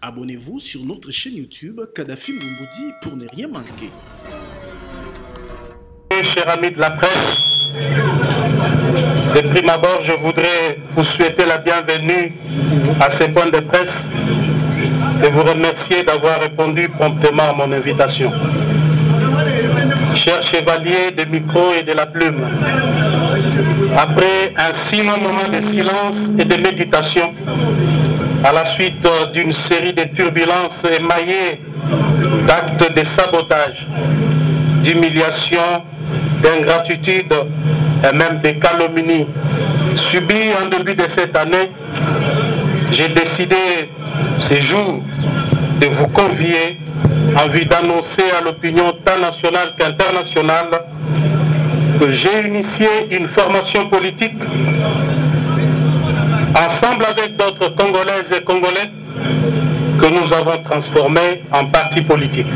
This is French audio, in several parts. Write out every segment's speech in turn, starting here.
Abonnez-vous sur notre chaîne YouTube Kadhafi Mboumoudi pour ne rien manquer. Chers amis de la presse, de prime abord, je voudrais vous souhaiter la bienvenue à ces points de presse et vous remercier d'avoir répondu promptement à mon invitation. Chers chevaliers des micros et de la plume, après un si long moment de silence et de méditation, à la suite d'une série de turbulences émaillées d'actes de sabotage, d'humiliation, d'ingratitude et même de calomnie subis en début de cette année, j'ai décidé ce jour de vous convier en vue d'annoncer à l'opinion tant nationale qu'internationale que j'ai initié une formation politique ensemble avec d'autres Congolaises et Congolais que nous avons transformé en parti politique.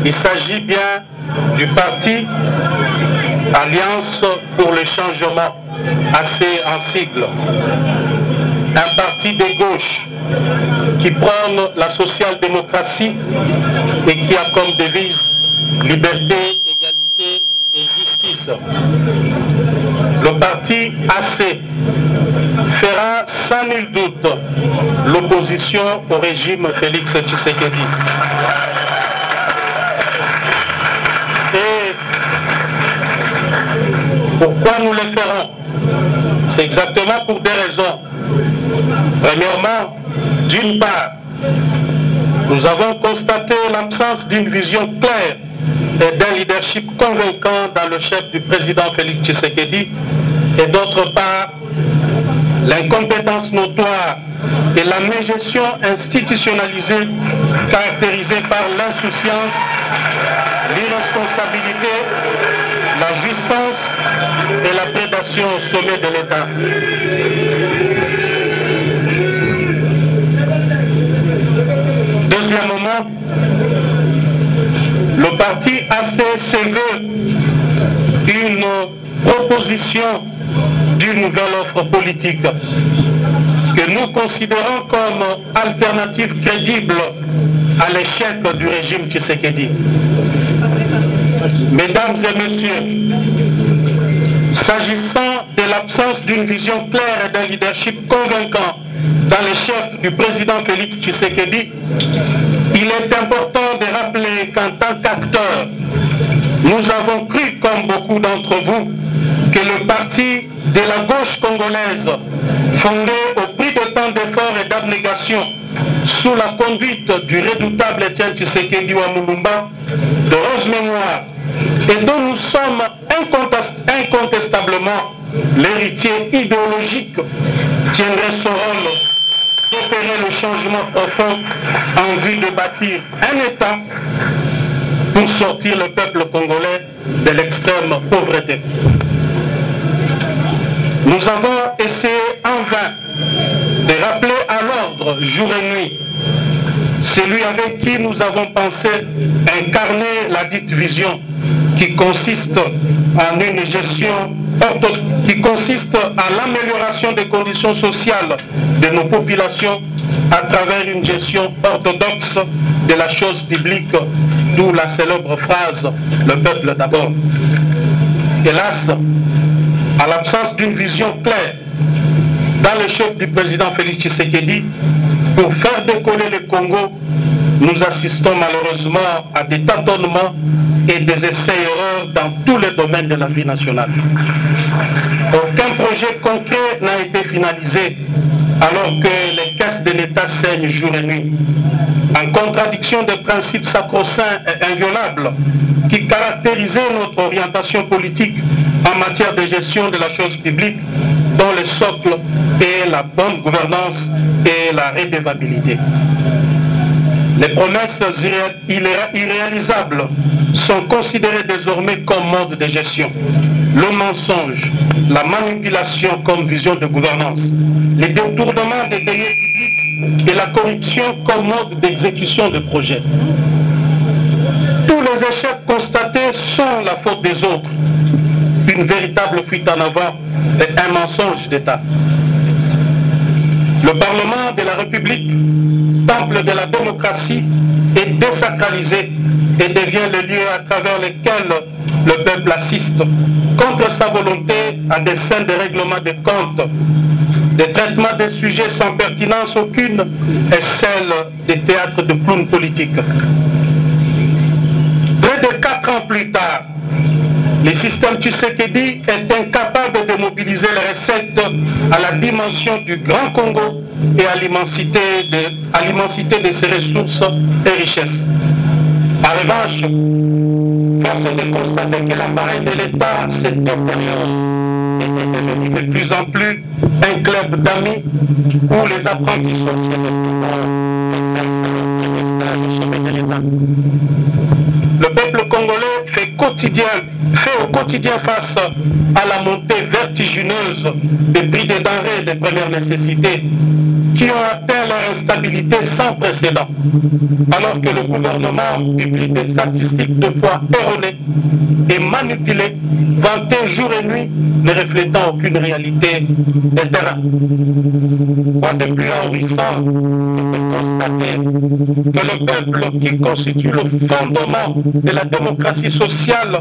Il s'agit bien du parti Alliance pour le changement, assez en sigle. Un parti de gauche qui prône la social-démocratie et qui a comme devise liberté, égalité et justice. Le parti AC fera sans nul doute l'opposition au régime Félix Tshisekedi. Et pourquoi nous le ferons? C'est exactement pour des raisons. Premièrement, d'une part, nous avons constaté l'absence d'une vision claire et d'un leadership convaincant dans le chef du président Félix Tshisekedi, et d'autre part, l'incompétence notoire et la mégestion institutionnalisée caractérisée par l'insouciance, l'irresponsabilité, la jouissance et la prédation au sommet de l'État. Deuxièmement, le parti AC se veut une proposition d'une nouvelle offre politique que nous considérons comme alternative crédible à l'échec du régime Tshisekedi. Mesdames et messieurs, s'agissant de l'absence d'une vision claire et d'un leadership convaincant dans le chef du président Félix Tshisekedi, il est important de rappeler qu'en tant qu'acteurs, nous avons cru, comme beaucoup d'entre vous, que le parti de la gauche congolaise, fondé au prix de tant d'efforts et d'abnégation, sous la conduite du redoutable Étienne Tshisekedi Wamulumba, de rose mémoire, et dont nous sommes incontestablement l'héritier idéologique, tiendrait son rôle d'opérer le changement profond en vue de bâtir un État pour sortir le peuple congolais de l'extrême pauvreté. Nous avons essayé en vain de rappeler à l'ordre jour et nuit celui avec qui nous avons pensé incarner la dite vision qui consiste en une gestion qui consiste à l'amélioration des conditions sociales de nos populations à travers une gestion orthodoxe de la chose publique, d'où la célèbre phrase « le peuple d'abord ». Hélas, à l'absence d'une vision claire dans le chef du président Félix Tshisekedi, pour faire décoller le Congo, nous assistons malheureusement à des tâtonnements et des essais-erreurs dans tous les domaines de la vie nationale. Aucun projet concret n'a été finalisé alors que les caisses de l'État saignent jour et nuit, en contradiction des principes sacro-saints et inviolables qui caractérisaient notre orientation politique en matière de gestion de la chose publique, dont le socle est la bonne gouvernance et la redevabilité. Les promesses irréalisables sont considérées désormais comme mode de gestion. Le mensonge, la manipulation comme vision de gouvernance, les détournements des deniers publics et la corruption comme mode d'exécution de projets. Tous les échecs constatés sont la faute des autres. Une véritable fuite en avant et un mensonge d'État. Le Parlement de la République, temple de la démocratie, est désacralisé et devient le lieu à travers lequel le peuple assiste, contre sa volonté, à des scènes de règlement des comptes, des traitements des sujets sans pertinence aucune et celle des théâtres de clowns politiques. Près de 4 ans plus tard, le système Tshisekedi est incapable de mobiliser les recettes à la dimension du Grand Congo et à l'immensité de ses ressources et richesses. En revanche, force est de constater que l'appareil de l'État se détériore et est devenu de plus en plus un club d'amis où les apprentis sorciers de pouvoir exercent leur premier stage au sommet de l'État. Le peuple congolais fait au quotidien face à la montée vertigineuse des prix des denrées de première nécessité qui ont atteint leur instabilité sans précédent, alors que le gouvernement publie des statistiques de fois erronées et manipulées, vantées jour et nuit, ne reflétant aucune réalité des terrains. Quoi de plus enrichissant que de constater que le peuple qui constitue le fondement de la démocratie sociale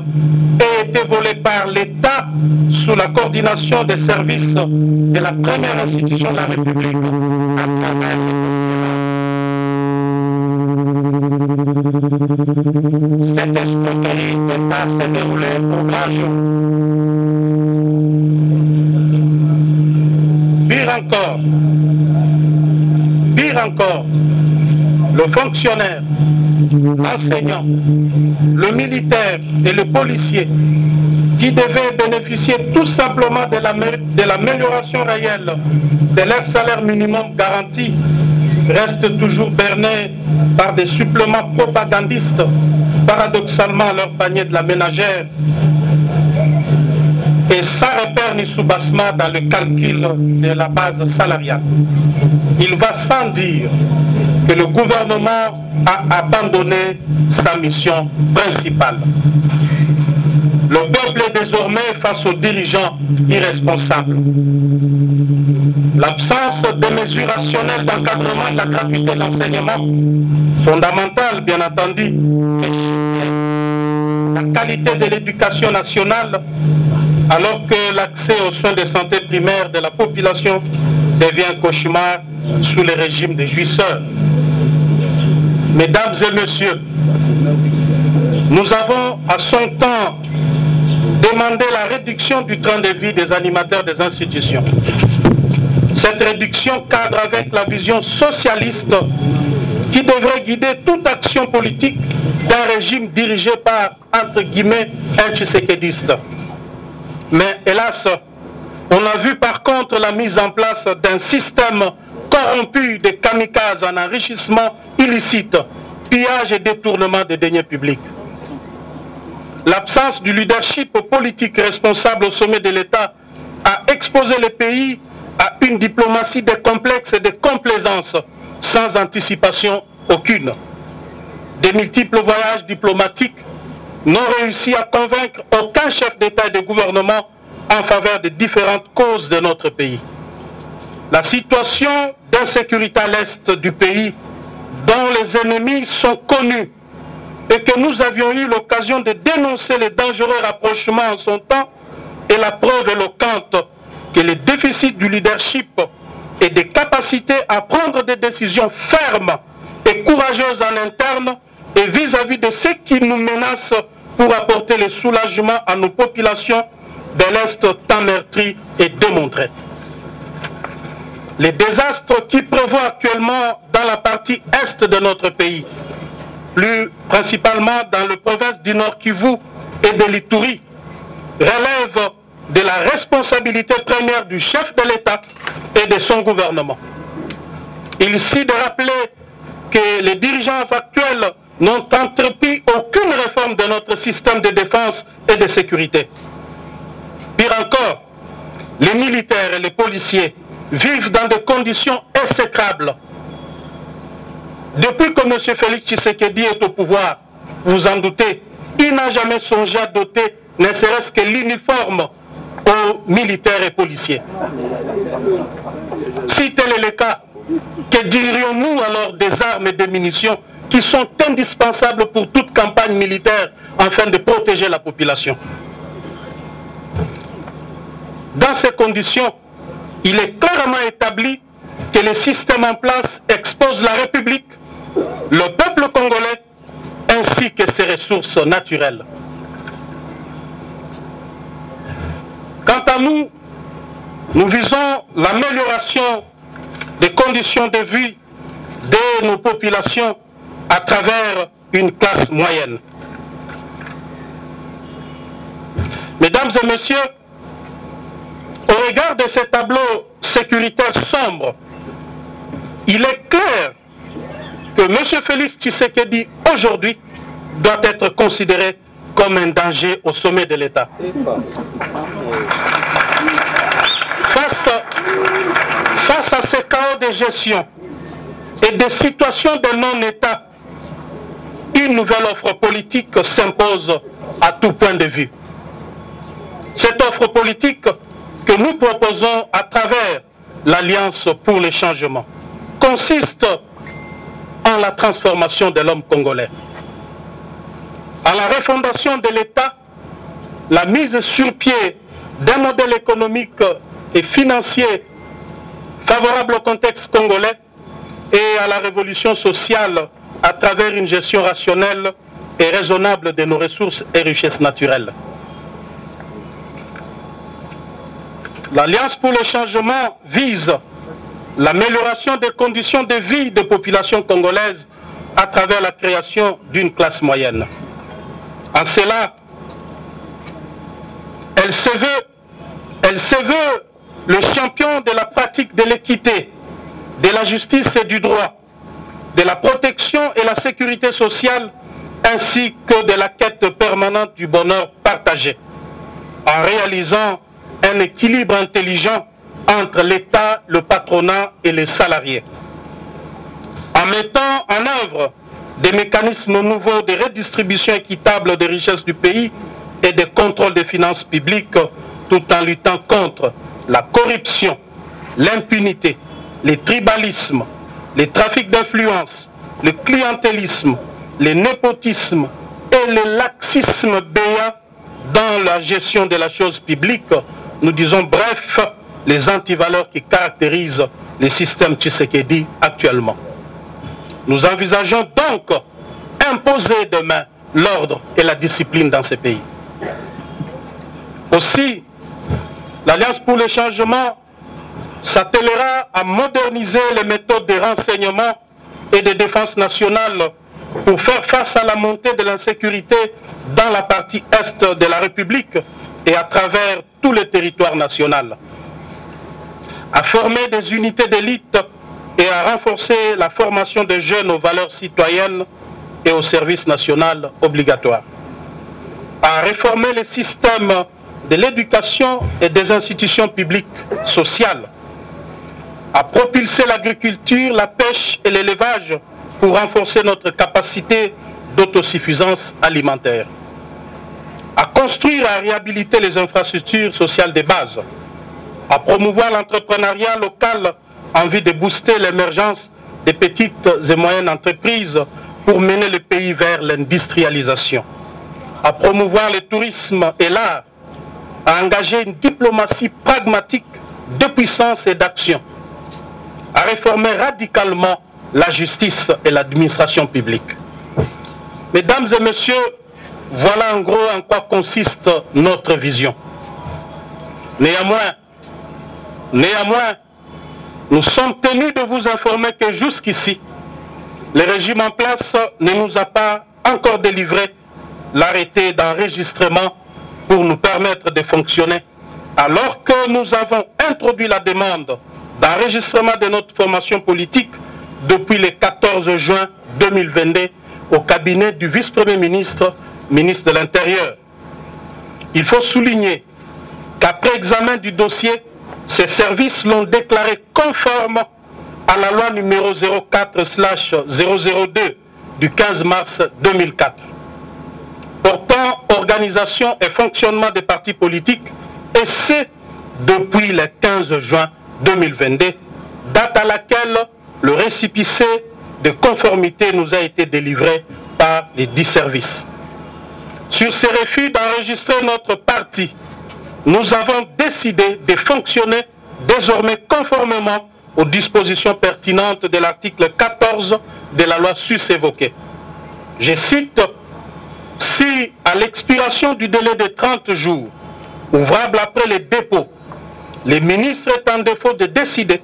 a été volé par l'État sous la coordination des services de la première institution de la République à travers cette escroquerie d'État s'est déroulée au grand jour. Pire encore, le fonctionnaire, l'enseignant, le militaire et le policier qui devaient bénéficier tout simplement de l'amélioration réelle de leur salaire minimum garanti restent toujours bernés par des suppléments propagandistes, paradoxalement à leur panier de la ménagère, et sans repère ni soubassement dans le calcul de la base salariale. Il va sans dire que le gouvernement a abandonné sa mission principale. Le peuple est désormais face aux dirigeants irresponsables. L'absence de mesures rationnelles d'encadrement de la gratuité de l'enseignement, fondamentale bien entendu, la qualité de l'éducation nationale, alors que l'accès aux soins de santé primaires de la population devient un cauchemar sous le régime des jouisseurs. Mesdames et messieurs, nous avons à son temps demandé la réduction du train de vie des animateurs des institutions. Cette réduction cadre avec la vision socialiste qui devrait guider toute action politique d'un régime dirigé par, entre guillemets, un tshisekédiste. Mais hélas, on a vu par contre la mise en place d'un système corrompu de kamikazes en enrichissement illicite, pillage et détournement des deniers publics. L'absence du leadership politique responsable au sommet de l'État a exposé le pays à une diplomatie de complexe et de complaisance sans anticipation aucune. Des multiples voyages diplomatiques n'ont réussi à convaincre aucun chef d'État et de gouvernement en faveur des différentes causes de notre pays. La situation d'insécurité à l'est du pays, dont les ennemis sont connus et que nous avions eu l'occasion de dénoncer les dangereux rapprochements en son temps, est la preuve éloquente que le déficit du leadership et des capacités à prendre des décisions fermes et courageuses en interne et vis-à-vis de ceux qui nous menacent pour apporter le soulagement à nos populations de l'Est tant meurtri et démontré. Les désastres qui prévoient actuellement dans la partie est de notre pays, plus principalement dans le province du Nord Kivu et de l'Ituri, relèvent de la responsabilité première du chef de l'État et de son gouvernement. Il s'agit de rappeler que les dirigeants actuels n'ont entrepris aucune réforme de notre système de défense et de sécurité. Pire encore, les militaires et les policiers vivent dans des conditions exécrables. Depuis que M. Félix Tshisekedi est au pouvoir, vous en doutez, il n'a jamais songé à doter ne serait-ce que l'uniforme aux militaires et policiers. Si tel est le cas, que dirions-nous alors des armes et des munitions qui sont indispensables pour toute campagne militaire afin de protéger la population? Dans ces conditions, il est clairement établi que le système en place expose la République, le peuple congolais, ainsi que ses ressources naturelles. Quant à nous, nous visons l'amélioration des conditions de vie de nos populations à travers une classe moyenne. Mesdames et messieurs, au regard de ces tableaux sécuritaires sombres, il est clair que M. Félix Tshisekedi, aujourd'hui, doit être considéré comme un danger au sommet de l'État. Face à ces chaos de gestion et des situations de non-État, une nouvelle offre politique s'impose à tout point de vue. Cette offre politique que nous proposons à travers l'Alliance pour le changement consiste en la transformation de l'homme congolais, en la refondation de l'État, la mise sur pied d'un modèle économique et financier favorable au contexte congolais et à la révolution sociale à travers une gestion rationnelle et raisonnable de nos ressources et richesses naturelles. L'Alliance pour le changement vise l'amélioration des conditions de vie des populations congolaises à travers la création d'une classe moyenne. En cela, elle se veut le champion de la pratique de l'équité, de la justice et du droit, de la protection et la sécurité sociale, ainsi que de la quête permanente du bonheur partagé, en réalisant un équilibre intelligent entre l'État, le patronat et les salariés. En mettant en œuvre des mécanismes nouveaux de redistribution équitable des richesses du pays et de contrôle des finances publiques, tout en luttant contre la corruption, l'impunité, les tribalismes, les trafics d'influence, le clientélisme, le népotisme et le laxisme béant dans la gestion de la chose publique. Nous disons bref, les antivaleurs qui caractérisent le système Tshisekedi actuellement. Nous envisageons donc imposer demain l'ordre et la discipline dans ces pays. Aussi, l'Alliance pour le changement s'attellera à moderniser les méthodes de renseignement et de défense nationale pour faire face à la montée de l'insécurité dans la partie est de la République et à travers tout le territoire national, à former des unités d'élite et à renforcer la formation des jeunes aux valeurs citoyennes et au service national obligatoire, à réformer les systèmes de l'éducation et des institutions publiques sociales, à propulser l'agriculture, la pêche et l'élevage pour renforcer notre capacité d'autosuffisance alimentaire, à construire et à réhabiliter les infrastructures sociales de base, à promouvoir l'entrepreneuriat local en vue de booster l'émergence des petites et moyennes entreprises pour mener le pays vers l'industrialisation, à promouvoir le tourisme et l'art, à engager une diplomatie pragmatique de puissance et d'action, à réformer radicalement la justice et l'administration publique. Mesdames et messieurs, voilà en gros en quoi consiste notre vision. Néanmoins, nous sommes tenus de vous informer que jusqu'ici, le régime en place ne nous a pas encore délivré l'arrêté d'enregistrement pour nous permettre de fonctionner, alors que nous avons introduit la demande d'enregistrement de notre formation politique depuis le 14 juin 2022 au cabinet du vice-premier ministre, ministre de l'Intérieur. Il faut souligner qu'après examen du dossier, ces services l'ont déclaré conforme à la loi numéro 04/002 du 15 mars 2004, portant organisation et fonctionnement des partis politiques et c'est depuis le 15 juin 2022, date à laquelle le récépissé de conformité nous a été délivré par les 10 services. Sur ces refus d'enregistrer notre parti, nous avons décidé de fonctionner désormais conformément aux dispositions pertinentes de l'article 14 de la loi sus-évoquée. Je cite, « Si à l'expiration du délai de 30 jours, ouvrable après le dépôt, les ministres est en défaut de décider,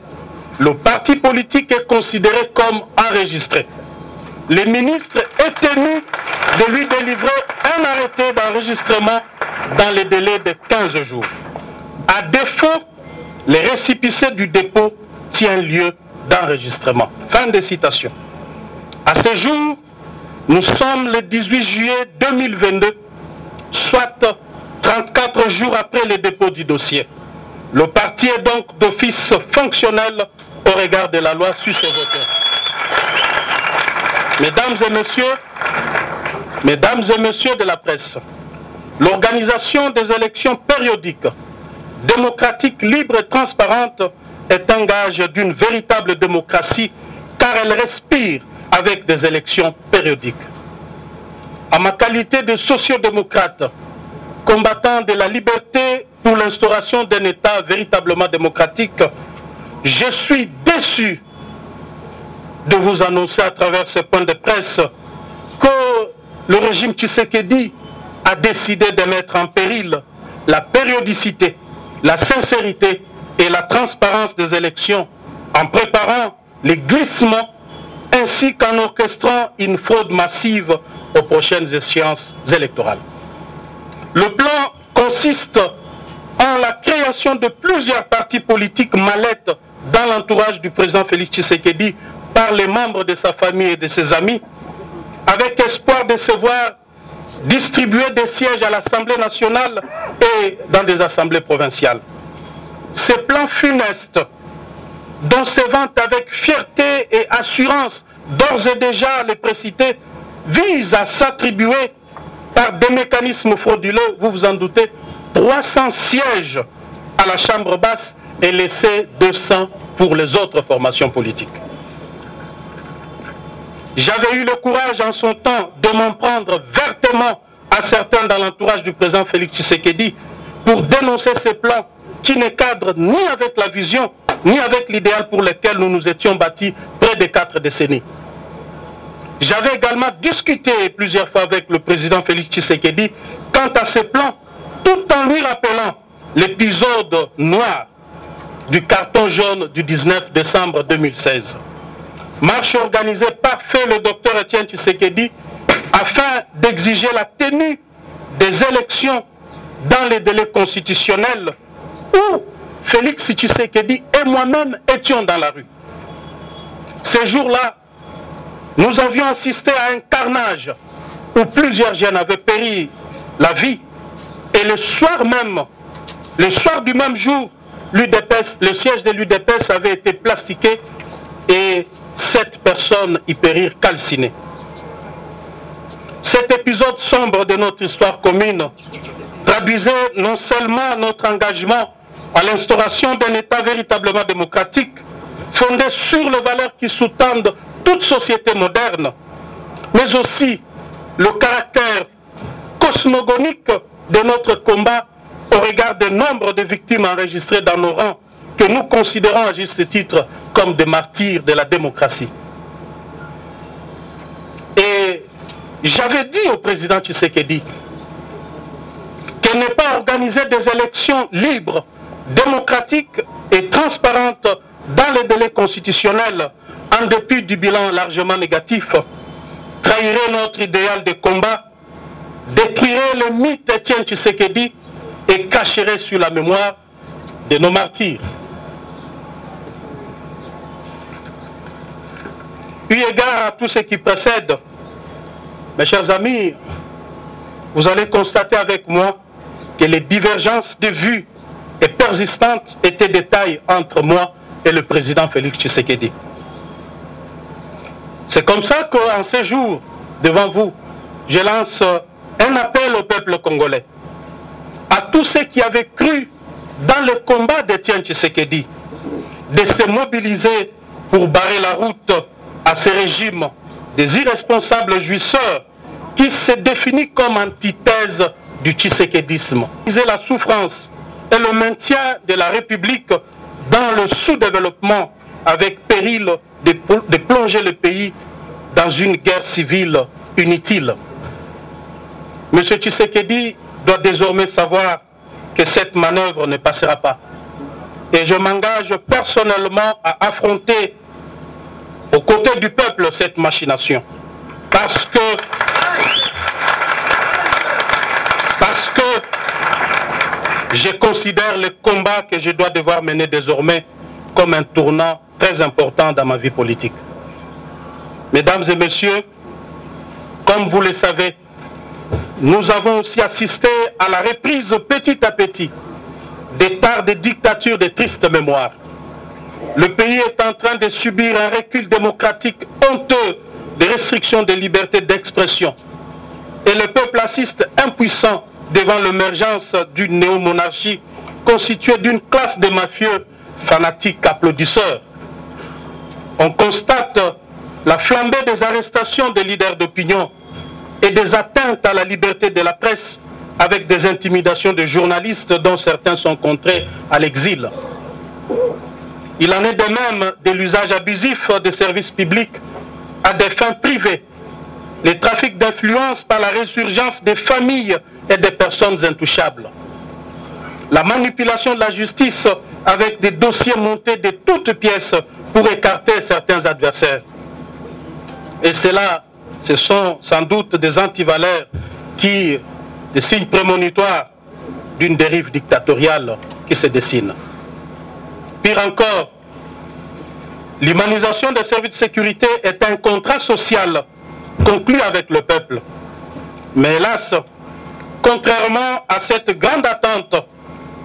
le parti politique est considéré comme enregistré. Le ministre est tenu de lui délivrer un arrêté d'enregistrement dans le délai de 15 jours. À défaut, le récépissé du dépôt tient lieu d'enregistrement. » Fin de citation. À ce jour, nous sommes le 18 juillet 2022, soit 34 jours après le dépôt du dossier. Le parti est donc d'office fonctionnel au regard de la loi sus-évoquée. Mesdames et messieurs de la presse, l'organisation des élections périodiques, démocratiques, libres et transparentes est un gage d'une véritable démocratie car elle respire avec des élections périodiques. En ma qualité de sociodémocrate, combattant de la liberté pour l'instauration d'un État véritablement démocratique, je suis déçu de vous annoncer à travers ce point de presse que le régime Tshisekedi a décidé de mettre en péril la périodicité, la sincérité et la transparence des élections en préparant les glissements ainsi qu'en orchestrant une fraude massive aux prochaines échéances électorales. Le plan consiste en la création de plusieurs partis politiques mallettes dans l'entourage du président Félix Tshisekedi par les membres de sa famille et de ses amis, avec espoir de se voir distribuer des sièges à l'Assemblée nationale et dans des assemblées provinciales. Ces plans funestes, dont se vantent avec fierté et assurance d'ores et déjà les précités, visent à s'attribuer par des mécanismes frauduleux, vous vous en doutez, 300 sièges à la Chambre basse et laisser 200 pour les autres formations politiques. J'avais eu le courage en son temps de m'en prendre vertement à certains dans l'entourage du président Félix Tshisekedi pour dénoncer ces plans qui ne cadrent ni avec la vision ni avec l'idéal pour lequel nous nous étions bâtis près de 4 décennies. J'avais également discuté plusieurs fois avec le président Félix Tshisekedi quant à ces plans, tout en lui rappelant l'épisode noir du carton jaune du 19 décembre 2016. Marche organisée par feu le docteur Etienne Tshisekedi afin d'exiger la tenue des élections dans les délais constitutionnels où Félix Tshisekedi et moi-même étions dans la rue. Ces jours-là, nous avions assisté à un carnage où plusieurs jeunes avaient péri la vie et le soir du même jour, le siège de l'UDPS avait été plastiqué et 7 personnes y périrent calcinées. Cet épisode sombre de notre histoire commune traduisait non seulement notre engagement à l'instauration d'un État véritablement démocratique, fondé sur les valeurs qui sous-tendent toute société moderne, mais aussi le caractère cosmogonique de notre combat au regard des nombres de victimes enregistrées dans nos rangs, que nous considérons à juste titre comme des martyrs de la démocratie. Et j'avais dit au président Tshisekedi qu'il n'est pas organisé des élections libres, démocratiques et transparentes dans les délais constitutionnels, en dépit du bilan largement négatif, trahirait notre idéal de combat, détruirait le mythe Etienne Tshisekedi et cacherait sur la mémoire de nos martyrs. Eu égard à tout ce qui précède, mes chers amis, vous allez constater avec moi que les divergences de vues et persistantes étaient de taille entre moi et le président Félix Tshisekedi. C'est comme ça qu'en ces jours, devant vous, je lance un appel au peuple congolais, à tous ceux qui avaient cru dans le combat d'Étienne Tshisekedi, de se mobiliser pour barrer la route à ce régime des irresponsables jouisseurs qui se définit comme antithèse du tshisekédisme. La souffrance et le maintien de la République dans le sous-développement avec péril de plonger le pays dans une guerre civile inutile. M. Tshisekedi doit désormais savoir que cette manœuvre ne passera pas. Et je m'engage personnellement à affronter aux côtés du peuple cette machination. Parce que je considère le combat que je dois devoir mener désormais comme un tournant très important dans ma vie politique. Mesdames et messieurs, comme vous le savez, nous avons aussi assisté à la reprise petit à petit des tares de dictatures de triste mémoire. Le pays est en train de subir un recul démocratique honteux de restrictions des libertés d'expression. Et le peuple assiste impuissant devant l'émergence d'une néomonarchie constituée d'une classe de mafieux fanatiques applaudisseurs. On constate la flambée des arrestations des leaders d'opinion et des atteintes à la liberté de la presse avec des intimidations de journalistes dont certains sont contraints à l'exil. Il en est de même de l'usage abusif des services publics à des fins privées, les trafics d'influence par la résurgence des familles et des personnes intouchables, la manipulation de la justice avec des dossiers montés de toutes pièces pour écarter certains adversaires. Et cela, ce sont sans doute des antivaleurs des signes prémonitoires d'une dérive dictatoriale qui se dessine. Pire encore, l'humanisation des services de sécurité est un contrat social conclu avec le peuple. Mais hélas, contrairement à cette grande attente,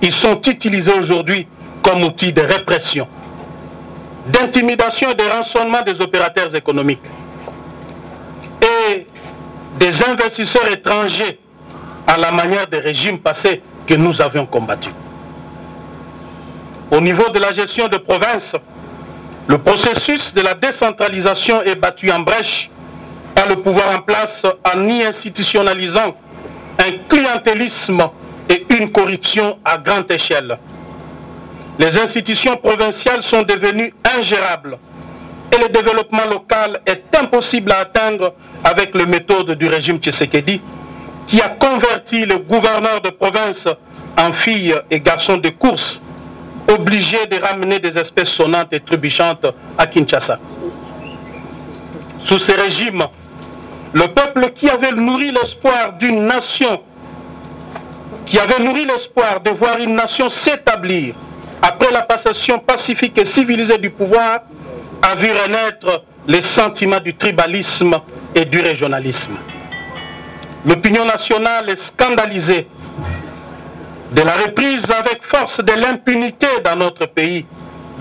ils sont utilisés aujourd'hui comme outil de répression, d'intimidation et de rançonnement des opérateurs économiques et des investisseurs étrangers à la manière des régimes passés que nous avions combattus. Au niveau de la gestion de provinces, le processus de la décentralisation est battu en brèche par le pouvoir en place en y institutionnalisant un clientélisme et une corruption à grande échelle. Les institutions provinciales sont devenues ingérables et le développement local est impossible à atteindre avec les méthodes du régime Tshisekedi qui a converti le gouverneur de province en filles et garçons de course, obligés de ramener des espèces sonnantes et trébuchantes à Kinshasa. Sous ces régimes, le peuple qui avait nourri l'espoir d'une nation, qui avait nourri l'espoir de voir une nation s'établir après la passation pacifique et civilisée du pouvoir, a vu renaître les sentiments du tribalisme et du régionalisme. L'opinion nationale est scandalisée de la reprise avec force de l'impunité dans notre pays,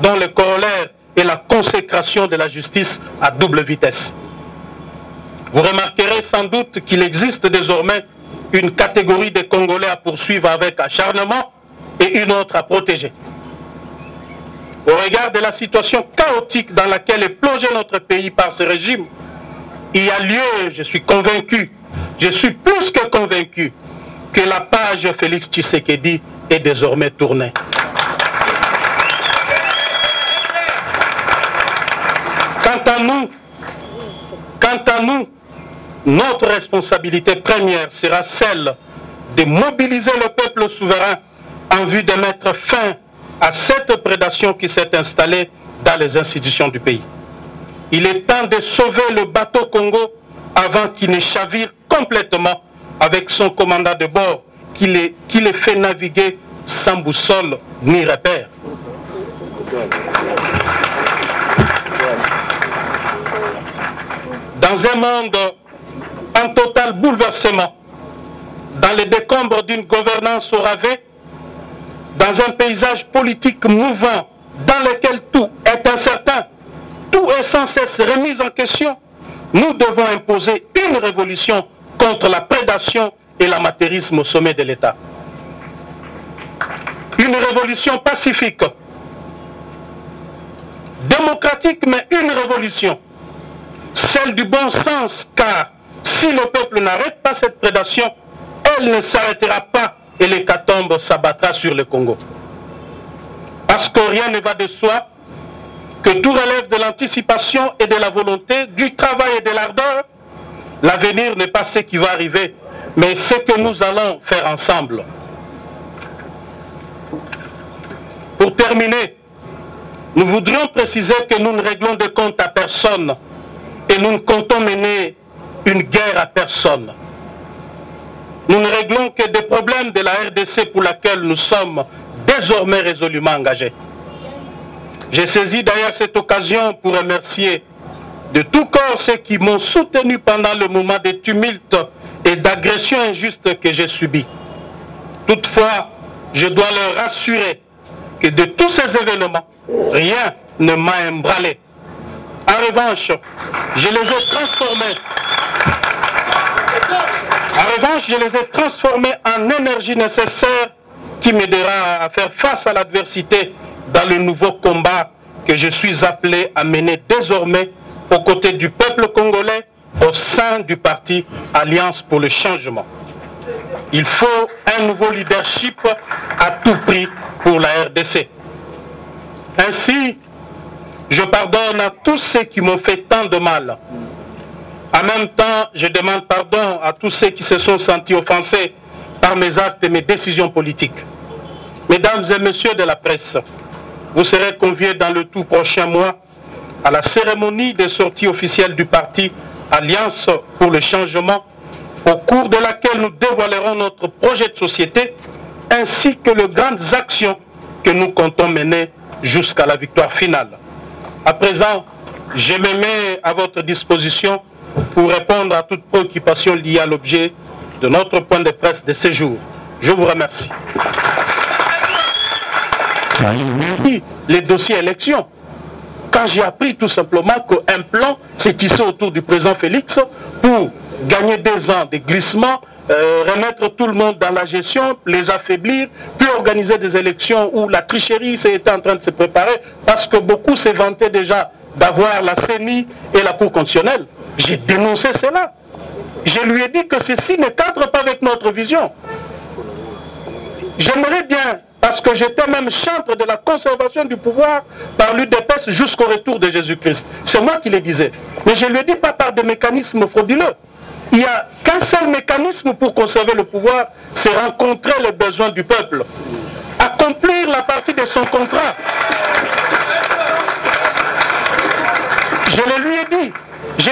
dont le corollaire est la consécration de la justice à double vitesse. Vous remarquerez sans doute qu'il existe désormais une catégorie de Congolais à poursuivre avec acharnement et une autre à protéger. Au regard de la situation chaotique dans laquelle est plongé notre pays par ce régime, il y a lieu, je suis convaincu, je suis plus que convaincu, que la page Félix Tshisekedi est désormais tournée. Quant à nous, notre responsabilité première sera celle de mobiliser le peuple souverain en vue de mettre fin à cette prédation qui s'est installée dans les institutions du pays. Il est temps de sauver le bateau Congo avant qu'il ne chavire complètement avec son commandant de bord qui les fait naviguer sans boussole ni repère. Dans un monde en total bouleversement, dans les décombres d'une gouvernance au rabais, dans un paysage politique mouvant, dans lequel tout est incertain, tout est sans cesse remis en question, nous devons imposer une révolution contre la prédation et l'amateurisme au sommet de l'État. une révolution pacifique, démocratique, mais une révolution, celle du bon sens, car si le peuple n'arrête pas cette prédation, elle ne s'arrêtera pas et l'hécatombe s'abattra sur le Congo. Parce que rien ne va de soi, que tout relève de l'anticipation et de la volonté, du travail et de l'ardeur. L'avenir n'est pas ce qui va arriver, mais ce que nous allons faire ensemble. Pour terminer, nous voudrions préciser que nous ne réglons de compte à personne et nous ne comptons mener une guerre à personne. Nous ne réglons que des problèmes de la RDC pour laquelle nous sommes désormais résolument engagés. J'ai saisi d'ailleurs cette occasion pour remercier de tout cœur ceux qui m'ont soutenu pendant le moment de tumulte et d'agression injuste que j'ai subi. Toutefois, je dois leur rassurer que de tous ces événements, rien ne m'a ébranlé. En revanche, je les ai transformés en énergie nécessaire qui m'aidera à faire face à l'adversité dans le nouveau combat que je suis appelé à mener désormais aux côtés du peuple congolais au sein du parti Alliance pour le changement. Il faut un nouveau leadership à tout prix pour la RDC. Ainsi, je pardonne à tous ceux qui m'ont fait tant de mal. En même temps, je demande pardon à tous ceux qui se sont sentis offensés par mes actes et mes décisions politiques. Mesdames et messieurs de la presse, vous serez conviés dans le tout prochain mois à la cérémonie de sortie officielle du parti Alliance pour le changement, au cours de laquelle nous dévoilerons notre projet de société ainsi que les grandes actions que nous comptons mener jusqu'à la victoire finale. À présent, je me mets à votre disposition pour répondre à toute préoccupation liée à l'objet de notre point de presse de ce jour. Je vous remercie. Les dossiers élections. Quand j'ai appris tout simplement qu'un plan s'est tissé autour du président Félix pour gagner 2 ans de glissement, remettre tout le monde dans la gestion, les affaiblir, puis organiser des élections où la tricherie était en train de se préparer, parce que beaucoup se vantaient déjà d'avoir la CENI et la Cour constitutionnelle. J'ai dénoncé cela. Je lui ai dit que ceci ne cadre pas avec notre vision. J'aimerais bien, parce que j'étais même chantre de la conservation du pouvoir par l'UDPS jusqu'au retour de Jésus-Christ. C'est moi qui le disais. Mais je ne le dis pas par des mécanismes frauduleux. Il n'y a qu'un seul mécanisme pour conserver le pouvoir, c'est rencontrer les besoins du peuple. Accomplir la partie de son contrat. Je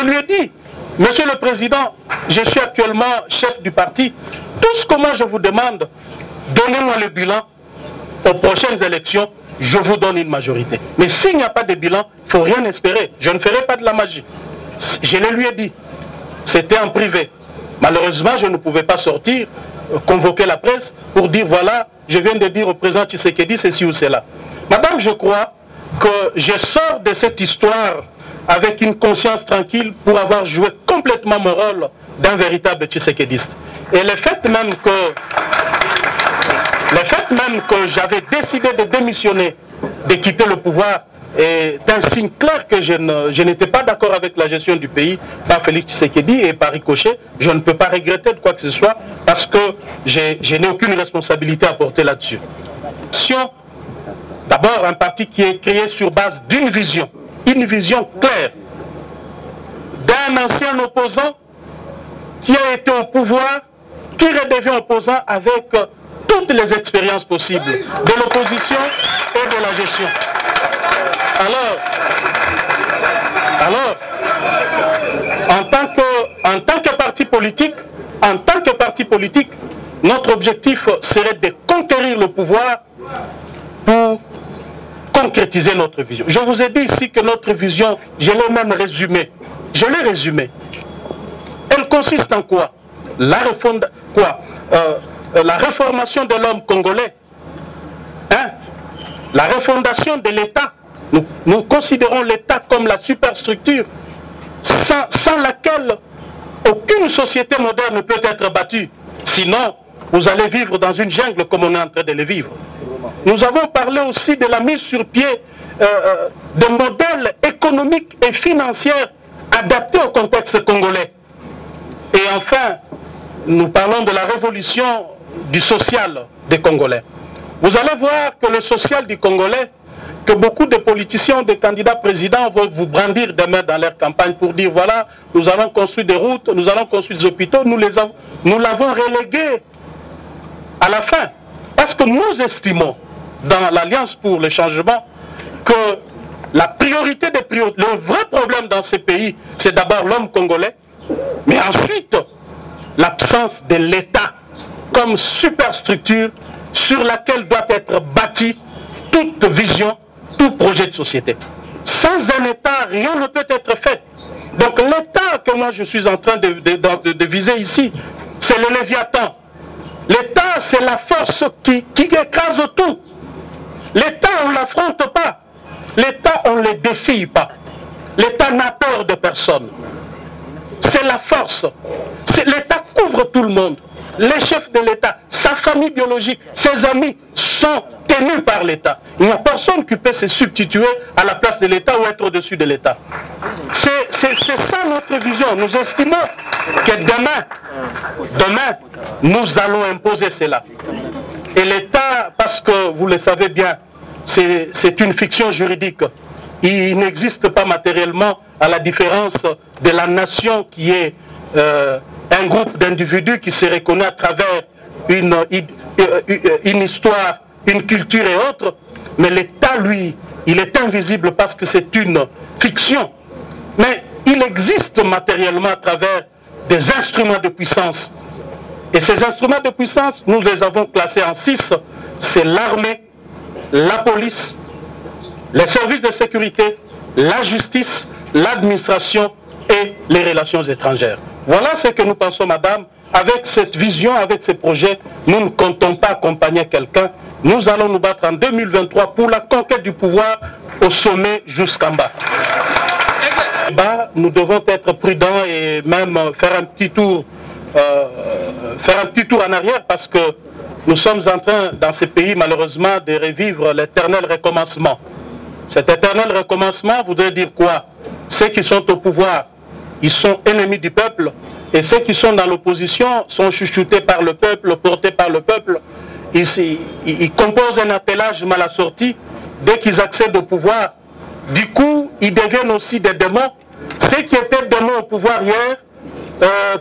lui ai dit, Monsieur le Président, je suis actuellement chef du parti. Tout ce que moi je vous demande, donnez-moi le bilan. Aux prochaines élections, je vous donne une majorité. Mais s'il n'y a pas de bilan, il ne faut rien espérer. Je ne ferai pas de la magie. Je le lui ai dit. C'était en privé. Malheureusement, je ne pouvais pas sortir, convoquer la presse pour dire voilà, je viens de dire au président Tshisekedi ceci ou cela. Madame, je crois que je sors de cette histoire avec une conscience tranquille pour avoir joué complètement mon rôle d'un véritable Tshisekediste. Et le fait même que j'avais décidé de démissionner, de quitter le pouvoir, est un signe clair que je n'étais pas d'accord avec la gestion du pays par Félix Tshisekedi et par ricochet. Je ne peux pas regretter de quoi que ce soit parce que je n'ai aucune responsabilité à porter là-dessus. D'abord, un parti qui est créé sur base d'une vision claire d'un ancien opposant qui a été au pouvoir, qui redevient opposant avec toutes les expériences possibles de l'opposition et de la gestion. Alors, en tant que parti politique, notre objectif serait de conquérir le pouvoir pour concrétiser notre vision. Je vous ai dit ici que notre vision, je l'ai même résumée. Elle consiste en quoi? La réformation de l'homme congolais, la refondation de l'État. Nous considérons l'État comme la superstructure sans laquelle aucune société moderne ne peut être battue. Sinon, vous allez vivre dans une jungle comme on est en train de le vivre. Nous avons parlé aussi de la mise sur pied de modèles économiques et financiers adaptés au contexte congolais. Et enfin, nous parlons de la révolution du social des Congolais. Vous allez voir que le social du Congolais, que beaucoup de politiciens, des candidats présidents vont vous brandir demain dans leur campagne pour dire voilà, nous allons construire des routes, nous allons construire des hôpitaux, nous l'avons relégué à la fin. Parce que nous estimons, dans l'Alliance pour le changement, que la priorité des priorités, le vrai problème dans ces pays, c'est d'abord l'homme congolais, mais ensuite l'absence de l'État comme superstructure sur laquelle doit être bâtie toute vision, tout projet de société. Sans un État, rien ne peut être fait. Donc l'État que moi je suis en train de viser ici, c'est le Léviathan. L'État, c'est la force qui écrase tout. L'État, on ne l'affronte pas. L'État, on ne le défie pas. L'État n'a peur de personne. C'est la force. L'État couvre tout le monde. Les chefs de l'État, sa famille biologique, ses amis sont tenus par l'État. Il n'y a personne qui peut se substituer à la place de l'État ou être au-dessus de l'État. C'est ça notre vision. Nous estimons que demain, nous allons imposer cela. Et l'État, parce que vous le savez bien, c'est une fiction juridique. Il n'existe pas matériellement, à la différence de la nation qui est un groupe d'individus qui se reconnaît à travers une histoire, une culture et autres. Mais l'État, lui, il est invisible parce que c'est une fiction. Mais il existe matériellement à travers des instruments de puissance. Et ces instruments de puissance, nous les avons classés en 6. C'est l'armée, la police, les services de sécurité, la justice, l'administration et les relations étrangères. Voilà ce que nous pensons, madame. Avec cette vision, avec ces projets, nous ne comptons pas accompagner quelqu'un. Nous allons nous battre en 2023 pour la conquête du pouvoir au sommet jusqu'en bas. Nous devons être prudents et même faire un petit tour en arrière parce que nous sommes en train, dans ces pays, malheureusement, de revivre l'éternel recommencement. Cet éternel recommencement voudrait dire quoi? Ceux qui sont au pouvoir, ils sont ennemis du peuple, et ceux qui sont dans l'opposition sont chouchoutés par le peuple, portés par le peuple. Ils composent un attelage mal assorti dès qu'ils accèdent au pouvoir. Du coup, ils deviennent aussi des démons. Ceux qui étaient démons au pouvoir hier,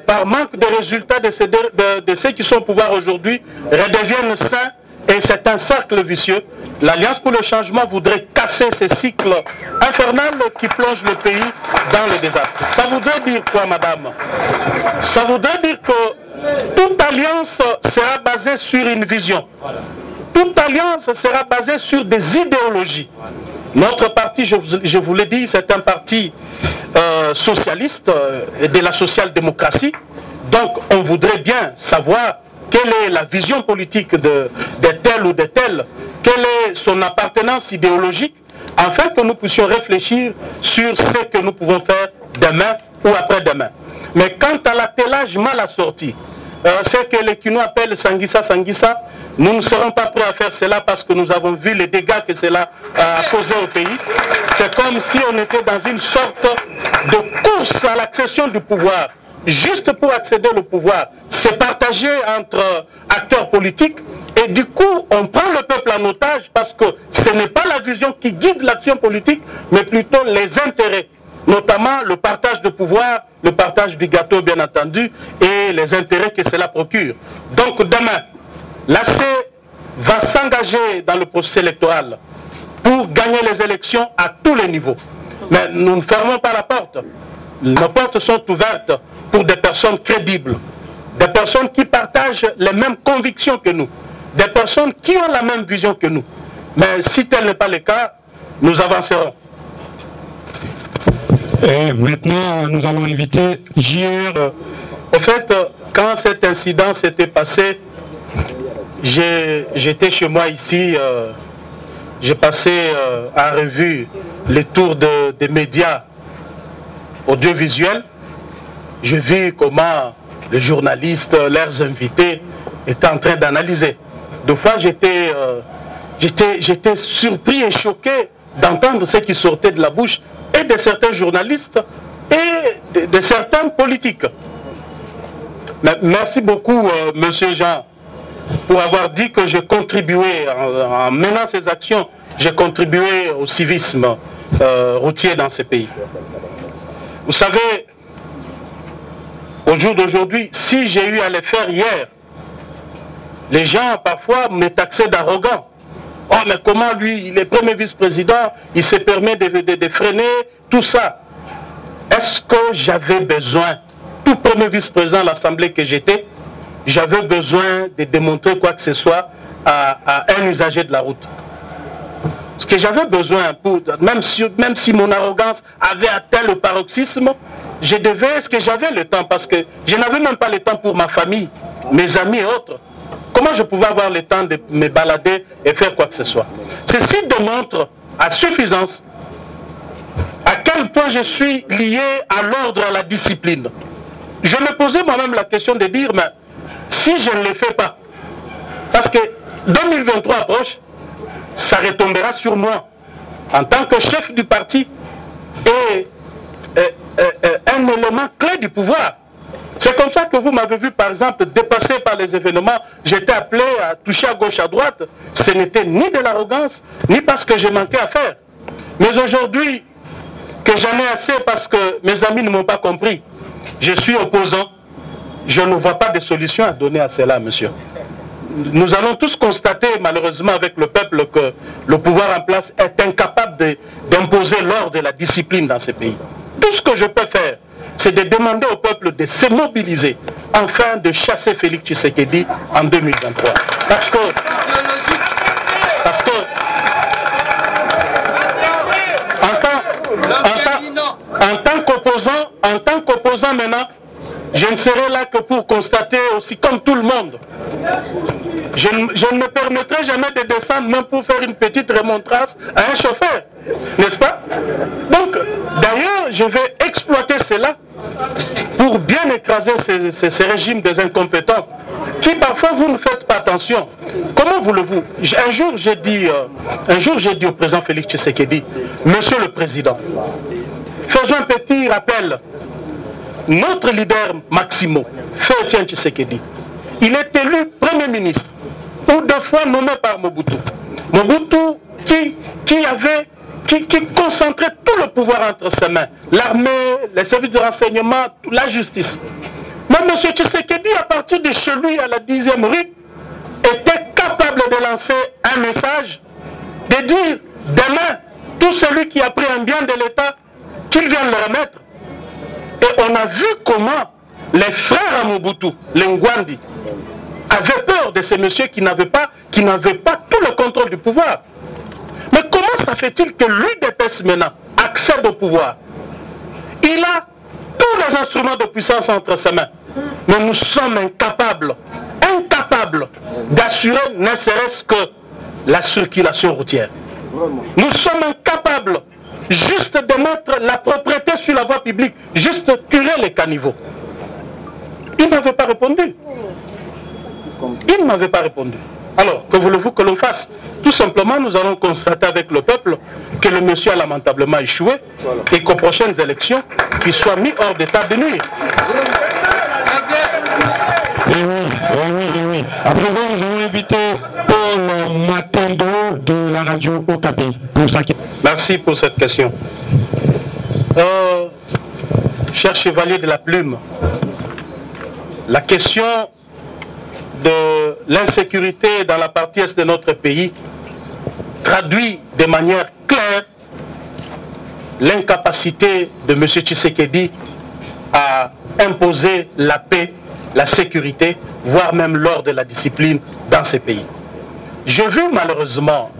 par manque de résultats de ceux qui sont au pouvoir aujourd'hui, redeviennent saints. Et c'est un cercle vicieux. L'Alliance pour le changement voudrait casser ce cycle infernal qui plonge le pays dans le désastre. Ça voudrait dire quoi, madame? Ça voudrait dire que toute alliance sera basée sur une vision. Toute alliance sera basée sur des idéologies. Notre parti, je vous l'ai dit, c'est un parti socialiste de la social-démocratie. Donc on voudrait bien savoir quelle est la vision politique de tel ou de tel, quelle est son appartenance idéologique, afin que nous puissions réfléchir sur ce que nous pouvons faire demain ou après-demain. Mais quant à l'attelage mal assorti, ce que les Kinois appellent Sanguissa, nous ne serons pas prêts à faire cela parce que nous avons vu les dégâts que cela a causé au pays. C'est comme si on était dans une sorte de course à l'accession du pouvoir. Juste pour accéder au pouvoir, c'est partagé entre acteurs politiques et du coup on prend le peuple en otage parce que ce n'est pas la vision qui guide l'action politique mais plutôt les intérêts, notamment le partage de pouvoir, le partage du gâteau bien entendu et les intérêts que cela procure. Donc demain, l'AC va s'engager dans le processus électoral pour gagner les élections à tous les niveaux. Mais nous ne fermons pas la porte. Nos portes sont ouvertes pour des personnes crédibles, des personnes qui partagent les mêmes convictions que nous, des personnes qui ont la même vision que nous. Mais si tel n'est pas le cas, nous avancerons. Et maintenant, nous allons inviter JR. En fait, quand cet incident s'était passé, j'étais chez moi ici, j'ai passé en revue les tours des médias audiovisuels. J'ai vu comment les journalistes, leurs invités, étaient en train d'analyser. Deux fois, j'étais j'étais surpris et choqué d'entendre ce qui sortait de la bouche et de certains journalistes et de certains politiques. Mais merci beaucoup, Monsieur Jean, pour avoir dit que j'ai contribué, en menant ces actions, j'ai contribué au civisme routier dans ces pays. Vous savez, au jour d'aujourd'hui, si j'ai eu à le faire hier, les gens parfois me taxaient d'arrogant. Oh, mais comment lui, il est premier vice-président, il se permet de freiner tout ça. Est-ce que j'avais besoin, tout premier vice-président de l'Assemblée que j'étais, j'avais besoin de démontrer quoi que ce soit à un usager de la route? Ce que j'avais besoin, même si mon arrogance avait atteint le paroxysme, est-ce que j'avais le temps? Parce que je n'avais même pas le temps pour ma famille, mes amis et autres. Comment je pouvais avoir le temps de me balader et faire quoi que ce soit? Ceci démontre à suffisance à quel point je suis lié à l'ordre, à la discipline. Je me posais moi-même la question de dire, mais si je ne le fais pas, parce que 2023 approche, ça retombera sur moi en tant que chef du parti et un élément clé du pouvoir. C'est comme ça que vous m'avez vu, par exemple, dépassé par les événements. J'étais appelé à toucher à gauche, à droite. Ce n'était ni de l'arrogance, ni parce que j'ai manqué à faire. Mais aujourd'hui, que j'en ai assez parce que mes amis ne m'ont pas compris, je suis opposant. Je ne vois pas de solution à donner à cela, monsieur. Nous allons tous constater, malheureusement, avec le peuple, que le pouvoir en place est incapable d'imposer l'ordre et la discipline dans ces pays. Tout ce que je peux faire, c'est de demander au peuple de se mobiliser, afin de chasser Félix Tshisekedi en 2023. Parce que en tant qu'opposant maintenant, je ne serai là que pour constater aussi comme tout le monde. Je ne me permettrai jamais de descendre même pour faire une petite remontrance à un chauffeur, n'est-ce pas? Donc, d'ailleurs, je vais exploiter cela pour bien écraser ces régimes des incompétents qui parfois vous ne faites pas attention. Comment voulez-vous? Un jour j'ai dit au président Félix Tshisekedi, Monsieur le Président, faisons un petit rappel. Notre leader Maximo, Feu Etienne Tshisekedi, il est élu Premier ministre, ou 2 fois nommé par Mobutu. Mobutu qui concentrait tout le pouvoir entre ses mains, l'armée, les services de renseignement, la justice. Mais M. Tshisekedi, à partir de chez lui, à la 10e rue, était capable de lancer un message, de dire demain, tout celui qui a pris un bien de l'État, qu'il vienne le remettre. Et on a vu comment les frères à Mobutu, les Ngwandi, avaient peur de ces messieurs qui n'avaient pas tout le contrôle du pouvoir. Mais comment ça fait-il que l'UDPS maintenant accède au pouvoir? Il a tous les instruments de puissance entre ses mains. Mais nous sommes incapables d'assurer ne serait-ce que la circulation routière. Nous sommes incapables juste de mettre la propriété sur la voie publique, juste curer les caniveaux. Il ne m'avait pas répondu. Il ne m'avait pas répondu. Alors, que voulez-vous que l'on fasse? Tout simplement, nous allons constater avec le peuple que le monsieur a lamentablement échoué et qu'aux prochaines élections, qu'il soit mis hors d'état de nuire. Oui. À présent, nous allons inviter Paul Matendo de la radio Okapi. Merci pour cette question. Cher chevalier de la plume, la question de l'insécurité dans la partie est de notre pays traduit de manière claire l'incapacité de M. Tshisekedi à imposer la paix, la sécurité, voire même l'ordre et la discipline dans ces pays. J'ai vu malheureusement,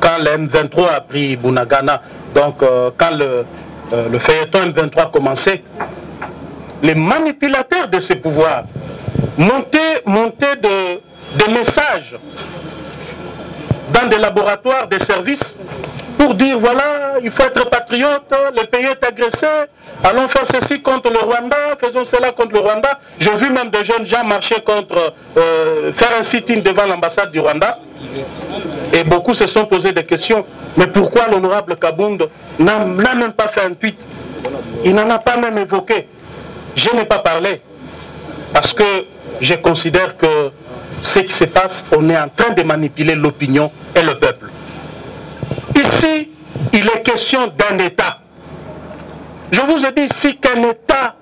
quand le M23 a pris Bunagana, donc quand le feuilleton M23 commençait, les manipulateurs de ces pouvoirs montaient des messages dans des laboratoires, des services, pour dire voilà, il faut être patriote, le pays est agressé, allons faire ceci contre le Rwanda, faisons cela contre le Rwanda. J'ai vu même des jeunes gens marcher contre, faire un sit-in devant l'ambassade du Rwanda. Et beaucoup se sont posé des questions. Mais pourquoi l'honorable Kabound n'a même pas fait un tweet? Il n'en a pas même évoqué. Je n'ai pas parlé. Parce que je considère que ce qui se passe, on est en train de manipuler l'opinion et le peuple. Ici, il est question d'un État. Je vous ai dit ici qu'un État,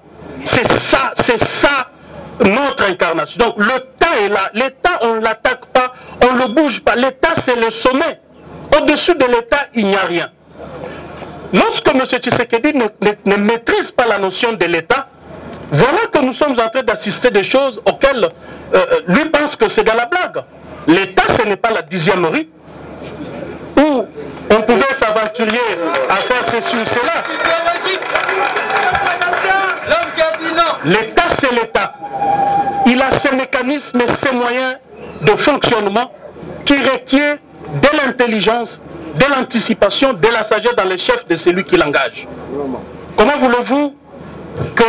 c'est ça notre incarnation. Donc l'État est là. L'État, on ne l'attaque pas, on ne le bouge pas. L'État, c'est le sommet. Au-dessus de l'État, il n'y a rien. Lorsque M. Tshisekedi ne maîtrise pas la notion de l'État, voilà que nous sommes en train d'assister des choses auxquelles lui pense que c'est de la blague. L'État, ce n'est pas la 10e rue, où on pouvait s'aventurer à faire ceci ou cela. L'État, c'est l'État. Il a ses mécanismes et ses moyens de fonctionnement qui requièrent de l'intelligence, de l'anticipation, de la sagesse dans les chefs de celui qui l'engage. Comment voulez-vous que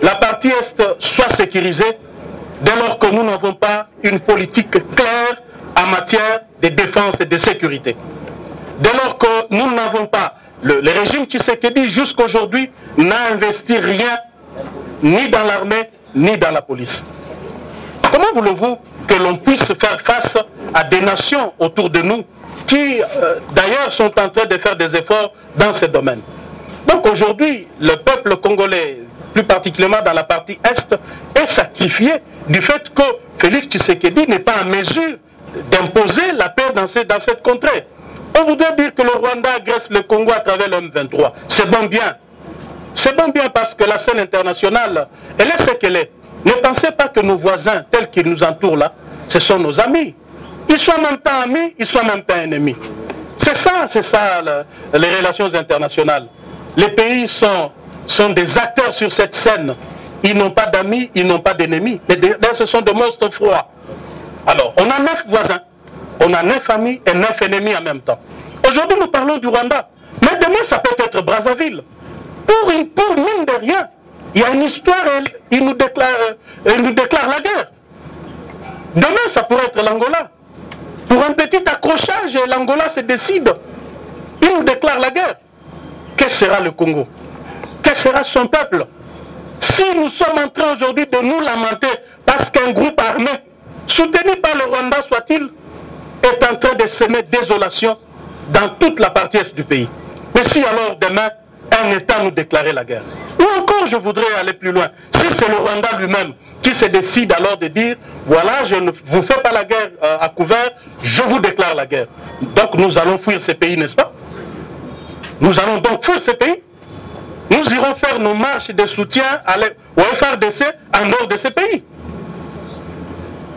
la partie Est soit sécurisée dès lors que nous n'avons pas une politique claire en matière de défense et de sécurité? Dès lors que nous n'avons pas, le régime Tshisekedi jusqu'à aujourd'hui n'a investi rien, ni dans l'armée, ni dans la police. Comment voulez-vous que l'on puisse faire face à des nations autour de nous qui, d'ailleurs, sont en train de faire des efforts dans ce domaine? Donc aujourd'hui, le peuple congolais, plus particulièrement dans la partie Est, est sacrifié du fait que Félix Tshisekedi n'est pas en mesure d'imposer la paix dans cette contrée. On voudrait dire que le Rwanda agresse le Congo à travers le M23. C'est bon bien. C'est bon bien parce que la scène internationale, elle est ce qu'elle est. Ne pensez pas que nos voisins, tels qu'ils nous entourent là, ce sont nos amis. Ils sont en même temps amis, ils sont en même temps ennemis. C'est ça les relations internationales. Les pays sont des acteurs sur cette scène. Ils n'ont pas d'amis, ils n'ont pas d'ennemis. Mais ce sont des monstres froids. Alors, on a 9 voisins, on a 9 amis et 9 ennemis en même temps. Aujourd'hui, nous parlons du Rwanda. Mais demain, ça peut être Brazzaville. Pour mine de rien, il y a une histoire, il nous déclare la guerre. Demain, ça pourrait être l'Angola. Pour un petit accrochage, l'Angola se décide. Il nous déclare la guerre. Que sera le Congo? Que sera son peuple? Si nous sommes en train aujourd'hui de nous lamenter parce qu'un groupe armé, soutenu par le Rwanda soit-il, est en train de semer désolation dans toute la partie est du pays. Mais si alors demain, un État nous déclarait la guerre? Ou encore, je voudrais aller plus loin. Si c'est le Rwanda lui-même qui se décide alors de dire, voilà, je ne vous fais pas la guerre à couvert, je vous déclare la guerre. Donc nous allons fuir ces pays, n'est-ce pas? Nous allons donc fuir ces pays. Nous irons faire nos marches de soutien au FRDC en dehors de ces pays.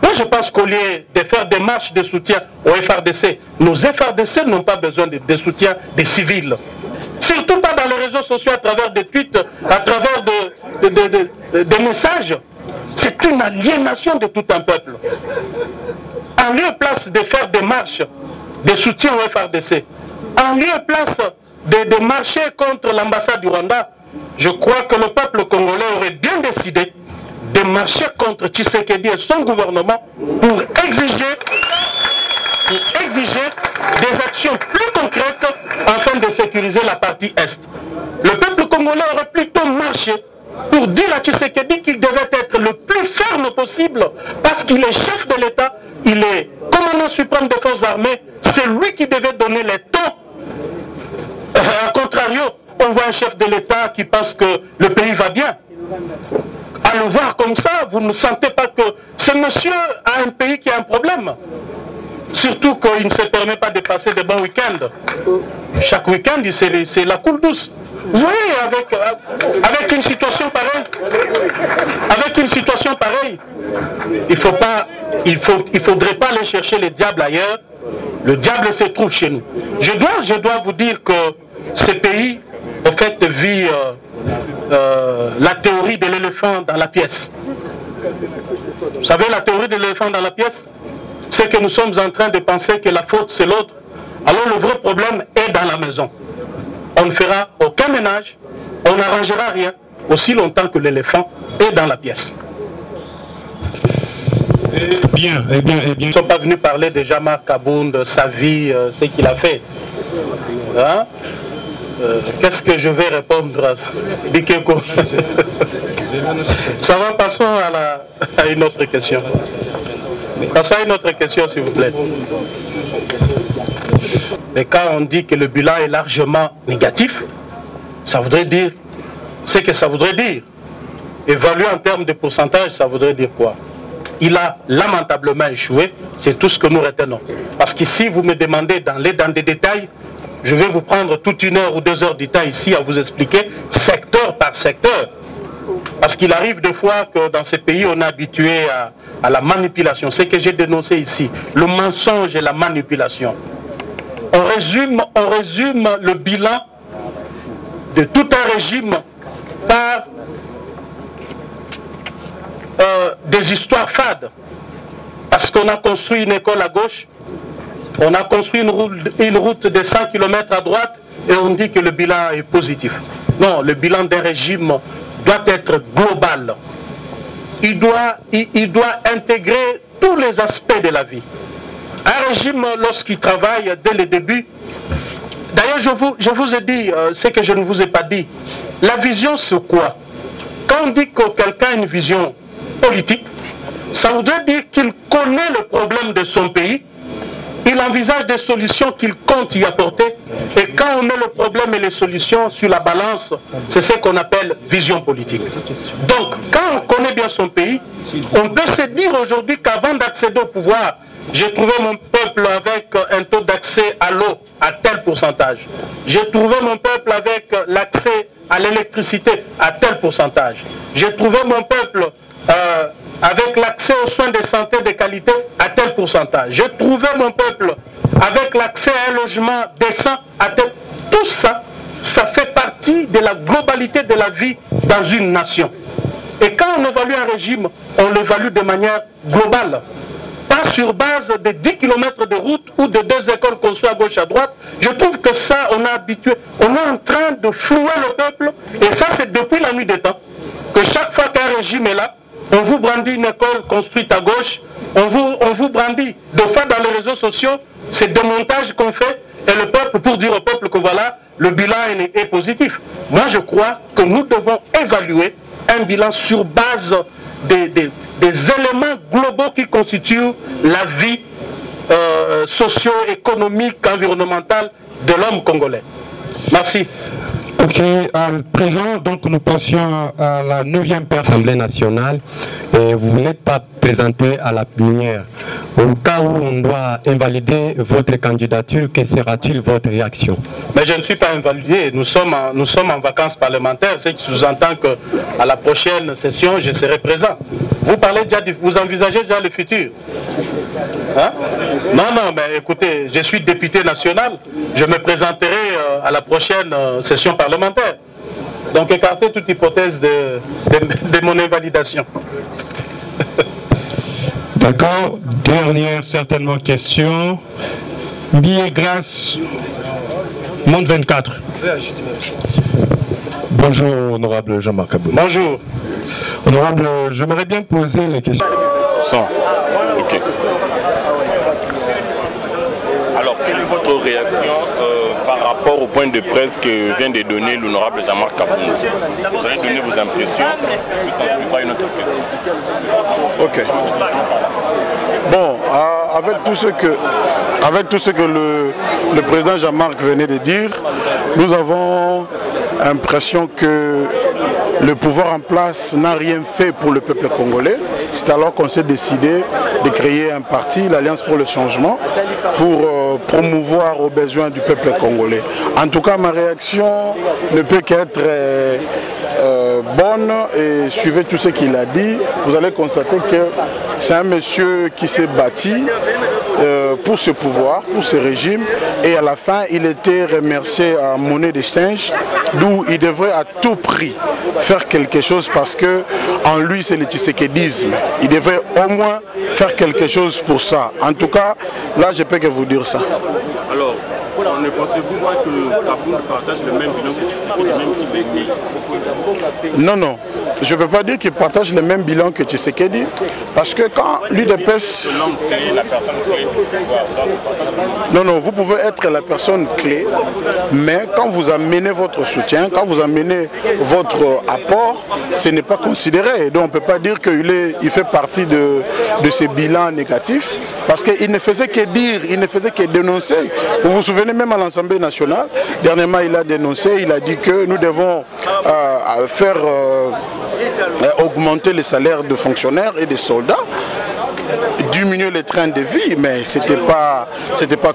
Moi, je pense qu'au lieu de faire des marches de soutien au FRDC, nos FRDC n'ont pas besoin de soutien des civils. Surtout pas dans les réseaux sociaux, à travers des tweets, à travers des messages. C'est une aliénation de tout un peuple. En lieu et place de faire des marches de soutien au FRDC, en lieu et place de marcher contre l'ambassade du Rwanda, je crois que le peuple congolais aurait bien décidé de marcher contre Tshisekedi et son gouvernement pour exiger des actions plus concrètes afin de sécuriser la partie Est. Le peuple congolais aurait plutôt marché pour dire à Tshisekedi qu'il devait être le plus ferme possible parce qu'il est chef de l'État, il est commandant suprême des forces armées, c'est lui qui devait donner les tons. A contrario, on voit un chef de l'État qui pense que le pays va bien. À le voir comme ça, vous ne sentez pas que ce monsieur a un pays qui a un problème. Surtout qu'il ne se permet pas de passer de bons week-ends. Chaque week-end, c'est la coule douce. Vous voyez, avec une situation pareille, il faudrait pas aller chercher le diable ailleurs. Le diable se trouve chez nous. Je dois vous dire que ce pays, en fait, vit la théorie de l'éléphant dans la pièce. Vous savez, la théorie de l'éléphant dans la pièce, c'est que nous sommes en train de penser que la faute, c'est l'autre. Alors le vrai problème est dans la maison. On ne fera aucun ménage, on n'arrangera rien, aussi longtemps que l'éléphant est dans la pièce. Bien, eh bien. Ils ne sont pas venus parler de Jean-Marc Aboun, de sa vie, ce qu'il a fait. Hein? Qu'est-ce que je vais répondre à ça? Ça va, passons à une autre question. Passons à une autre question, s'il vous plaît. Mais quand on dit que le bilan est largement négatif, ça voudrait dire, c'est que ça voudrait dire. Évalué en termes de pourcentage, ça voudrait dire quoi? Il a lamentablement échoué, c'est tout ce que nous retenons. Parce qu'ici, vous me demandez d'aller dans des détails, je vais vous prendre toute 1 heure ou 2 heures du temps ici à vous expliquer secteur par secteur. Parce qu'il arrive des fois que dans ces pays, on est habitué à la manipulation. C'est ce que j'ai dénoncé ici, le mensonge et la manipulation. On résume le bilan de tout un régime par des histoires fades. Parce qu'on a construit une école à gauche, on a construit une route de 100 km à droite et on dit que le bilan est positif. Non, le bilan d'un régime doit être global. Il doit intégrer tous les aspects de la vie. Un régime, lorsqu'il travaille dès le début, d'ailleurs je vous ai dit ce que je ne vous ai pas dit. La vision, c'est quoi? Quand on dit que quelqu'un a une vision politique, ça voudrait dire qu'il connaît le problème de son pays, il envisage des solutions qu'il compte y apporter, et quand on met le problème et les solutions sur la balance, c'est ce qu'on appelle vision politique. Donc, quand on connaît bien son pays, on peut se dire aujourd'hui qu'avant d'accéder au pouvoir, j'ai trouvé mon peuple avec un taux d'accès à l'eau à tel pourcentage. J'ai trouvé mon peuple avec l'accès à l'électricité à tel pourcentage. J'ai trouvé mon peuple avec l'accès aux soins de santé de qualité à tel pourcentage. J'ai trouvé mon peuple avec l'accès à un logement décent à tel... Tout ça, ça fait partie de la globalité de la vie dans une nation. Et quand on évalue un régime, on l'évalue de manière globale. Pas sur base de 10 km de route ou de 2 écoles construites à gauche à droite. Je trouve que ça, on est habitué. On est en train de flouer le peuple. Et ça, c'est depuis la nuit des temps. Que chaque fois qu'un régime est là, on vous brandit une école construite à gauche, on vous brandit. Deux fois dans les réseaux sociaux, c'est des montages qu'on fait, et le peuple, pour dire au peuple que voilà, le bilan est positif. Moi, je crois que nous devons évaluer un bilan sur base des éléments globaux qui constituent la vie socio-économique, environnementale de l'homme congolais. Merci. Ok, à présent, donc nous passions à la 9e Assemblée nationale et vous n'êtes pas présenté à la plénière. Au cas où on doit invalider votre candidature, que sera-t-il votre réaction? Mais je ne suis pas invalidé, nous sommes en vacances parlementaires, ce qui sous-entend qu'à la prochaine session, je serai présent. Vous parlez déjà, vous envisagez déjà le futur? Hein? Non, mais écoutez, je suis député national, je me présenterai à la prochaine session parlementaire. Donc écartez toute hypothèse de mon invalidation. D'accord, dernière certainement question. Billet grâce, Monde 24. Bonjour, honorable Jean-Marc Aboun. Bonjour. Honorable, j'aimerais bien poser les questions. Ok. Alors, quelle est votre réaction par rapport au point de presse que vient de donner l'honorable Jean-Marc Aboun? Vous allez donner vos impressions, puis s'en suivra une autre question. Ok. Bon, avec tout ce que le président Jean-Marc venait de dire, nous avons l'impression que le pouvoir en place n'a rien fait pour le peuple congolais. C'est alors qu'on s'est décidé de créer un parti, l'Alliance pour le changement, pour promouvoir aux besoins du peuple congolais. En tout cas, ma réaction ne peut qu'être bonne, et suivez tout ce qu'il a dit. Vous allez constater que c'est un monsieur qui s'est bâti pour ce pouvoir, pour ce régime, et à la fin il était remercié à monnaie d'échange, d'où il devrait à tout prix faire quelque chose, parce que en lui c'est le tshisekédisme. Il devrait au moins faire quelque chose pour ça. En tout cas, là je peux que vous dire ça. Alors, ne pensez-vous pas que Aboun partage le même bilan que Tshisekedi, même s'il est né? Non, non. je ne peux pas dire qu'il partage le même bilan que Tshisekedi, parce que quand l'UDPS... Non, non, vous pouvez être la personne clé, mais quand vous amenez votre soutien, quand vous amenez votre apport, ce n'est pas considéré. Donc on ne peut pas dire qu'il fait partie de ces bilans négatifs, parce qu'il ne faisait que dire, il ne faisait que dénoncer. Vous vous souvenez même à l'Assemblée nationale, dernièrement il a dénoncé, il a dit que nous devons faire augmenter les salaires de fonctionnaires et des soldats, diminuer les trains de vie, mais c'était pas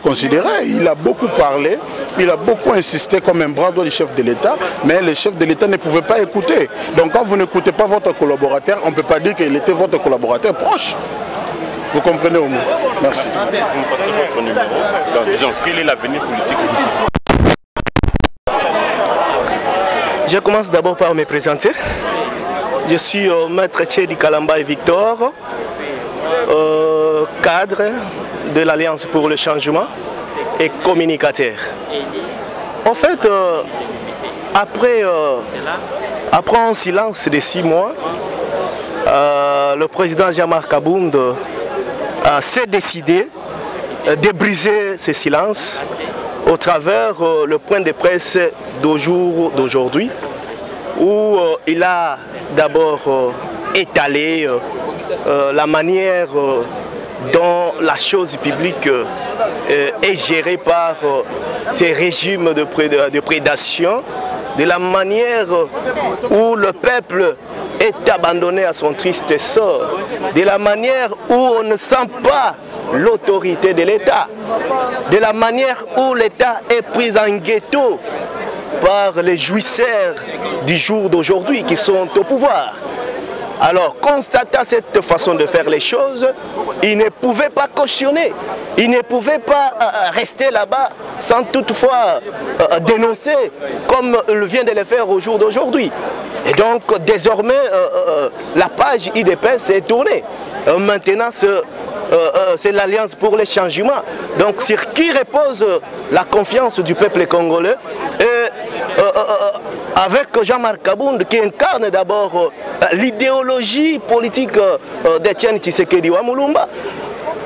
considéré. Il a beaucoup parlé, il a beaucoup insisté comme un bras droit du chef de l'État, mais le chef de l'État ne pouvait pas écouter. Donc quand vous n'écoutez pas votre collaborateur, on ne peut pas dire qu'il était votre collaborateur proche. Vous comprenez au moins. Merci. Disons, quel est l'avenir politique? Je commence d'abord par me présenter. Je suis maître Tchédi Kalamba et Victor, cadre de l'Alliance pour le changement et communicateur. En fait, après un silence de 6 mois, le président Jean-Marc Kabound s'est décidé de briser ce silence au travers le point de presse d'aujourd'hui, où il a d'abord étalé la manière dont la chose publique est gérée par ces régimes de prédation, de la manière où le peuple est abandonné à son triste sort, de la manière où on ne sent pas l'autorité de l'État, de la manière où l'État est pris en ghetto par les jouisseurs du jour d'aujourd'hui qui sont au pouvoir. Alors, constatant cette façon de faire les choses, il ne pouvait pas cautionner, il ne pouvait pas rester là-bas sans toutefois dénoncer comme il vient de le faire au jour d'aujourd'hui. Et donc, désormais, la page IDPS est tournée. Maintenant, c'est l'Alliance pour le changement. Donc, sur qui repose la confiance du peuple congolais et avec Jean-Marc Kabound qui incarne d'abord l'idéologie politique d'Etienne Tshisekedi Wamulumba.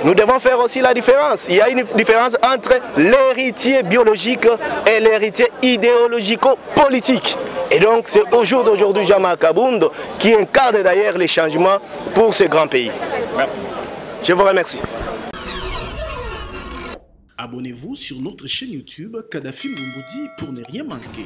Nous devons faire aussi la différence. Il y a une différence entre l'héritier biologique et l'héritier idéologico-politique. Et donc c'est au jour d'aujourd'hui Jean-Marc Kabound qui incarne d'ailleurs les changements pour ce grand pays. Merci. Je vous remercie. Abonnez-vous sur notre chaîne YouTube Kadhafi Moumoudi pour ne rien manquer.